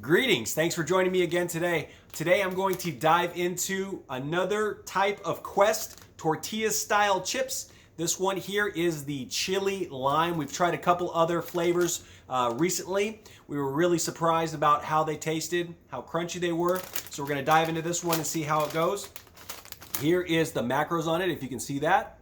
Greetings, thanks for joining me again today. Today I'm going to dive into another type of Quest tortilla-style chips. This one here is the chili lime. We've tried a couple other flavors recently. We were really surprised about how they tasted, how crunchy they were. So we're gonna dive into this one and see how it goes. Here is the macros on it, if you can see that.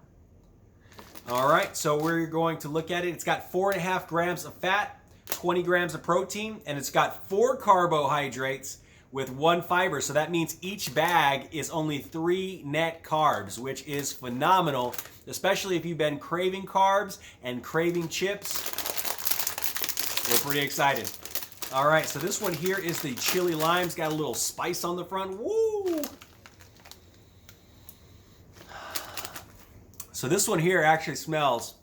All right, so we're going to look at it. It's got 4.5 grams of fat, 20 grams of protein, and it's got 4 carbohydrates with 1 fiber. So that means each bag is only 3 net carbs, which is phenomenal, especially if you've been craving carbs and craving chips. We're pretty excited. All right, so this one here is the chili lime. It's got a little spice on the front. Woo! So this one here actually smells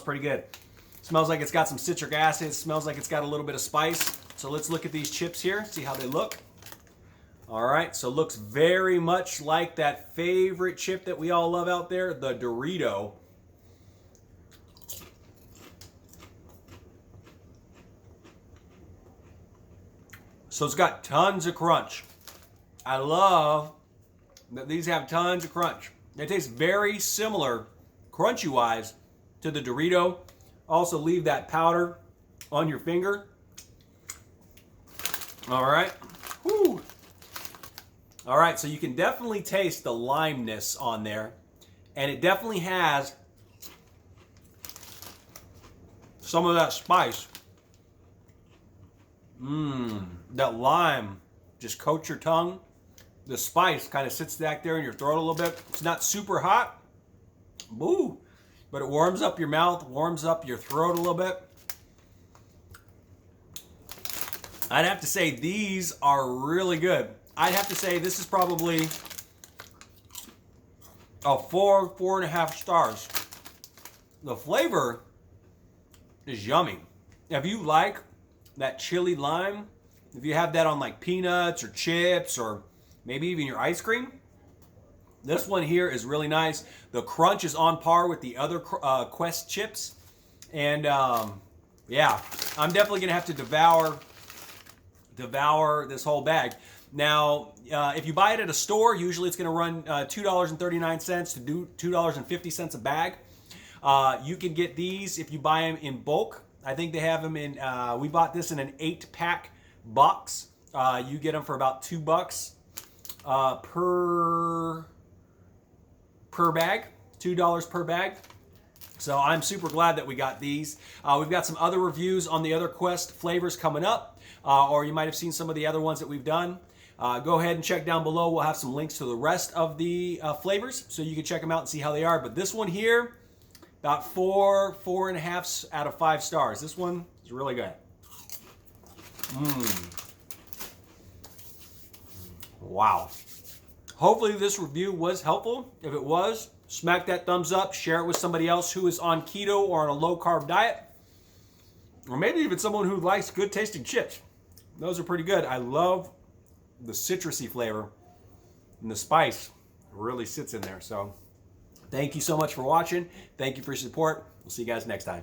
pretty good. Smells like it's got some citric acid. Smells like it's got a little bit of spice. So let's look at these chips here, see how they look. All right, so looks very much like that favorite chip that we all love out there, the Dorito. So it's got tons of crunch. I love that these have tons of crunch. They taste very similar, crunchy-wise, to the Dorito. Also leave that powder on your finger. All right. Whew. All right, so you can definitely taste the limeness on there. And it definitely has some of that spice. That lime just coats your tongue. The spice kind of sits back there in your throat a little bit. It's not super hot. Boo. But it warms up your mouth, warms up your throat a little bit. I'd have to say these are really good. I'd have to say this is probably a 4.5 stars. The flavor is yummy. If you like that chili lime, if you have that on like peanuts or chips or maybe even your ice cream, this one here is really nice. The crunch is on par with the other Quest chips. And yeah, I'm definitely gonna have to devour this whole bag. Now, if you buy it at a store, usually it's gonna run $2.39 to $2.50 a bag. You can get these if you buy them in bulk. I think they have them in, we bought this in an 8-pack box. You get them for about $2 per bag, $2 per bag. So I'm super glad that we got these. We've got some other reviews on the other Quest flavors coming up, or you might have seen some of the other ones that we've done. Go ahead and check down below. We'll have some links to the rest of the flavors, so you can check them out and see how they are. But this one here, about 4.5 out of 5 stars. This one is really good. Wow. Hopefully this review was helpful. If it was, smack that thumbs up, share it with somebody else who is on keto or on a low-carb diet, or maybe even someone who likes good tasting chips. Those are pretty good. I love the citrusy flavor, and the spice really sits in there. So thank you so much for watching. Thank you for your support. We'll see you guys next time.